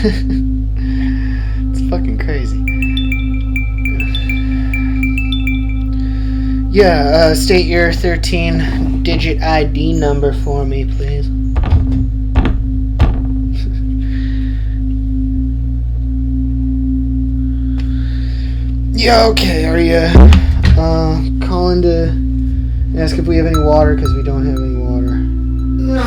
It's fucking crazy. Yeah, state your 13-digit ID number for me, please. Yeah, okay, are you calling to ask if we have any water? Because we don't have any water. No,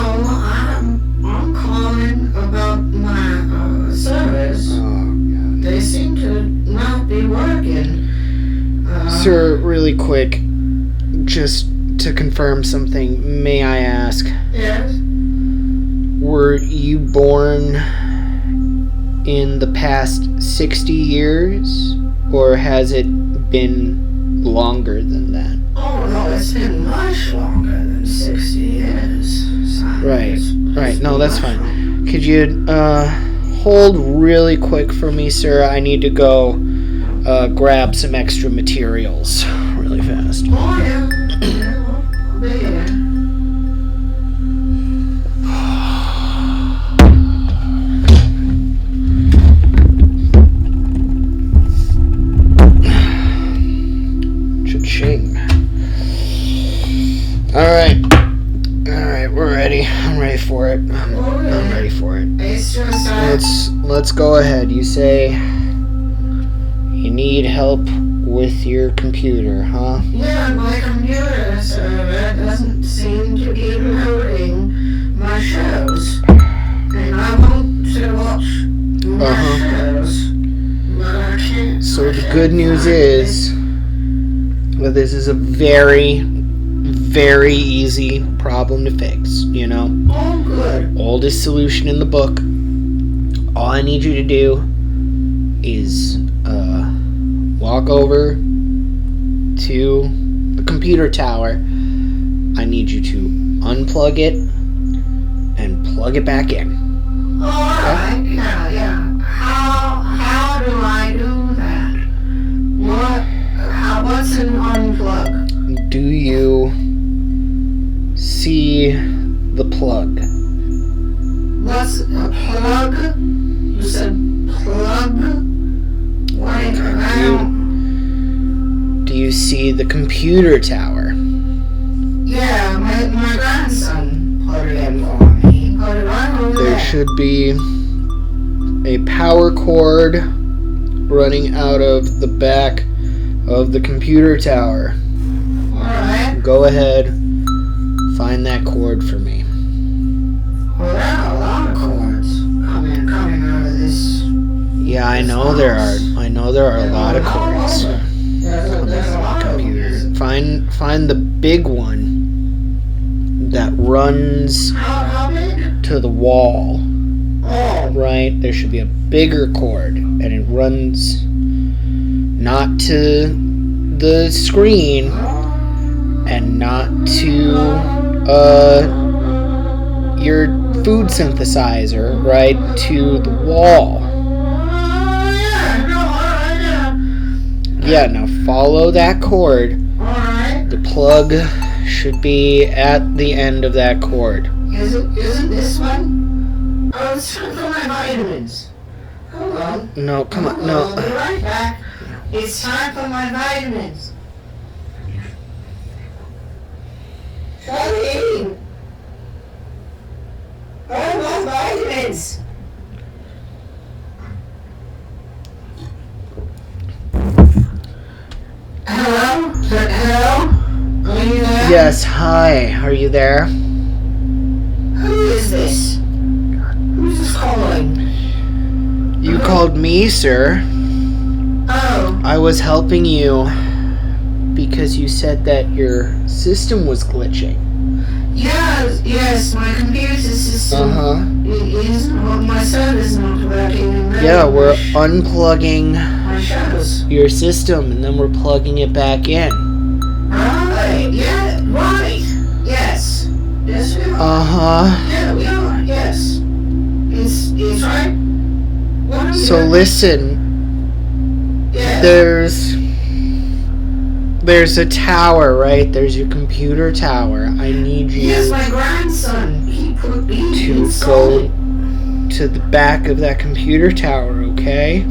I'm calling about my servers. Oh, God. They seem to not be working. Sir, really quick, just to confirm something, may I ask? Yes? Were you born in the past 60 years? Or has it been longer than that? Oh, no, it's been much longer than 60 years. Right. No, that's fine. Could you hold really quick for me, sir? I need to go grab some extra materials really fast. Oh, yeah. I'll be here. Cha-ching. Alright, we're ready. I'm ready for it. I'm ready for it. It's just Let's go ahead. You say you need help with your computer, huh? yeah, my computer server doesn't seem to be loading my shows. And I want to watch my shows. But I can't. So the good news is that this is a very, very easy problem to fix, you know? Oh, good. Oldest solution in the book. All I need you to do is walk over to the computer tower. I need you to unplug it and plug it back in. Alright, yeah. How do I do that? What's an unplug? Do you see the plug? What's a plug? You said plug? Wait, Do you see the computer tower? yeah, my grandson put it in for me. He put it right over There there. should be a power cord running out of the back of the computer tower. Alright. Go ahead, find that cord for me. Well, there are a lot of cords coming out of this. Yeah, I know there are a lot of cords. There's a lot of Computer. Find the big one that runs How big? to the wall. Oh, Right? There should be a bigger cord, and it runs not to the screen and not to your food synthesizer, right? To the wall. Yeah, now follow that cord. alright. The plug should be at the end of that cord. Isn't this one? Oh, it's for my vitamins. Hold on. No, come on, I'll no. be right back. It's time for my vitamins. Charlene! Where are my vitamins? Hello? Hello? Are you there? Yes, hi. Are you there? Who is this? Who's this calling? You called me, sir. Oh, I was helping you because you said that your system was glitching. yes, my computer system is, well, my server's not working. Yeah, we're unplugging my shows. your system and then we're plugging it back in. Right, yeah, right, yes. Yes, we are. Yeah, we are, yes. It's right. What are we So doing? listen, Yeah. there's a tower, right? There's your computer tower. I need you Yes, my grandson. He to installed go it. to the back of that computer tower, okay?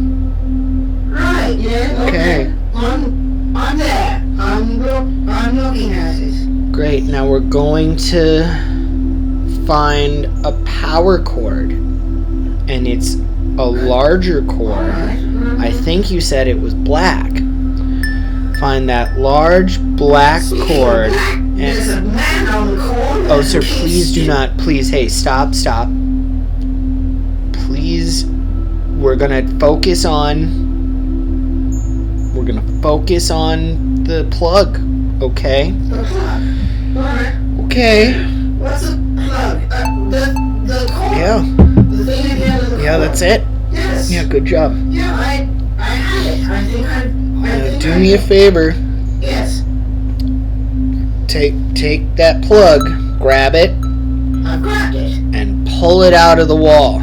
Right, yeah, okay. I'm there. I'm looking at it. Great, now we're going to find a power cord. And it's a larger cord. I think you said it was black. Find that large black cord. There's a man on the cord. Oh, sir, please do not. Please, hey, stop. Please, we're gonna focus on the plug, okay? The plug. Alright. Okay. What's the plug? The cord? Yeah. The thing at the end of the cord? Yeah, that's it. Yes. Yeah, good job. Yeah, I had it. I think I Do me a favor. Yes. Take that plug, grab it, I grabbed it. and pull it out of the wall.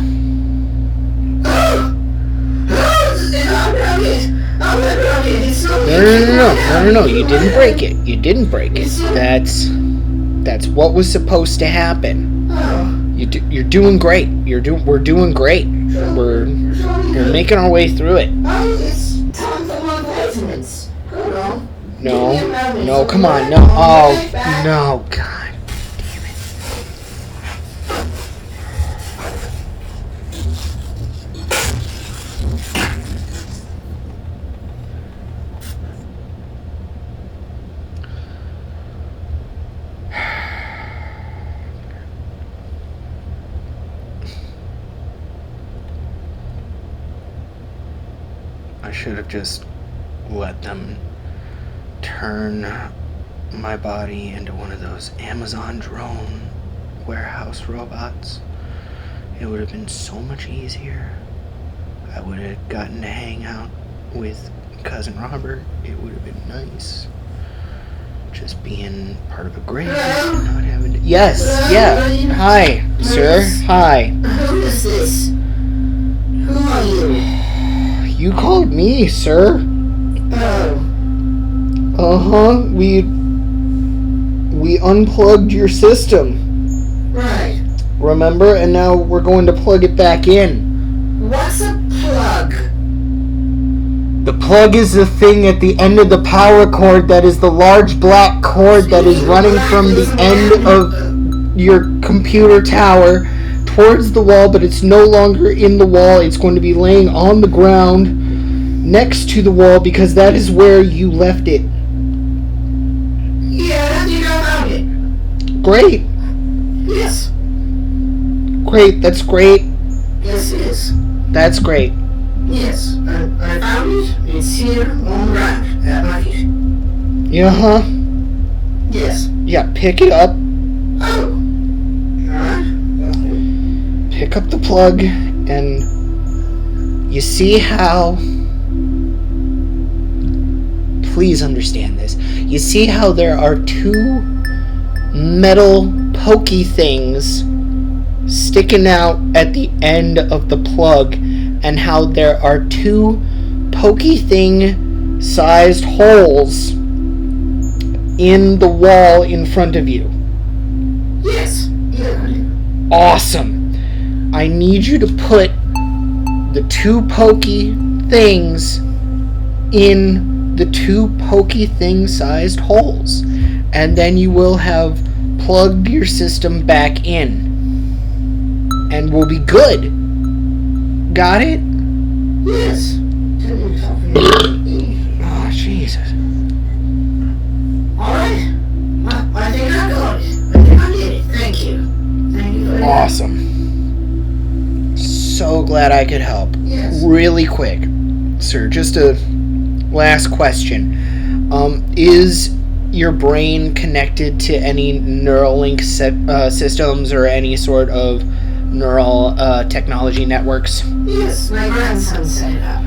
No. You didn't break it. That's what was supposed to happen. You're doing great. We're doing great. We're making our way through it. It's time for my vitamins. Hold on. No, come on, no. Oh, no, God damn it. I should have just let them turn my body into one of those Amazon drone warehouse robots. It would have been so much easier. I would have gotten to hang out with Cousin Robert. It would have been nice. Just being part of a grave and not having to... Yes, yeah. Hi, sir. Hi. Who is this? Who are you? You called me, sir. Oh. Uh-huh. We unplugged your system. Right. Remember? And now we're going to plug it back in. What's a plug? The plug is the thing at the end of the power cord that is the large black cord that is running from the end of your computer tower towards the wall, but it's no longer in the wall. It's going to be laying on the ground next to the wall because that is where you left it. Yeah, how do you know about it? Great. Yes. Great, that's great. Yes, it is. That's great. Yes, I found it. It's here on the ground at my feet. Yeah, Yes. Yeah, pick it up. Oh. Alright. Pick up the plug, and you see how... Please understand this. You see how there are two metal pokey things sticking out at the end of the plug, and how there are two pokey thing sized holes in the wall in front of you. Yes. Yeah. Awesome. I need you to put the two pokey things in the two pokey thing sized holes, and then you will have plugged your system back in, and we'll be good. Got it? Yes. Oh, Jesus. Alright. I think I got it. I think I did it. Thank you. Thank you very much. Awesome. So glad I could help. Yes. Really quick, sir, just a last question. Is your brain connected to any Neuralink systems or any sort of neural technology networks? Yes, my grandson set it up.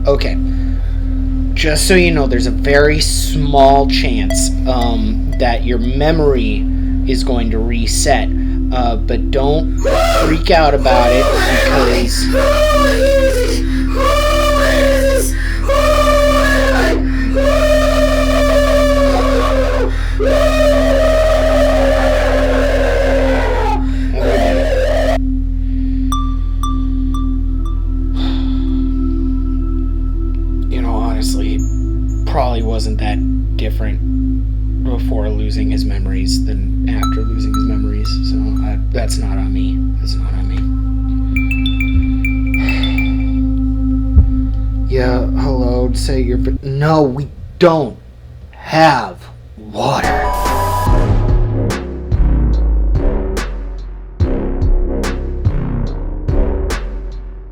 Okay. Just so you know, there's a very small chance that your memory is going to reset. But don't freak out about it because... honestly probably wasn't that different before losing his memories than after losing his memories. So that's not on me. That's not on me. Yeah, hello. Say your. No, we don't have water.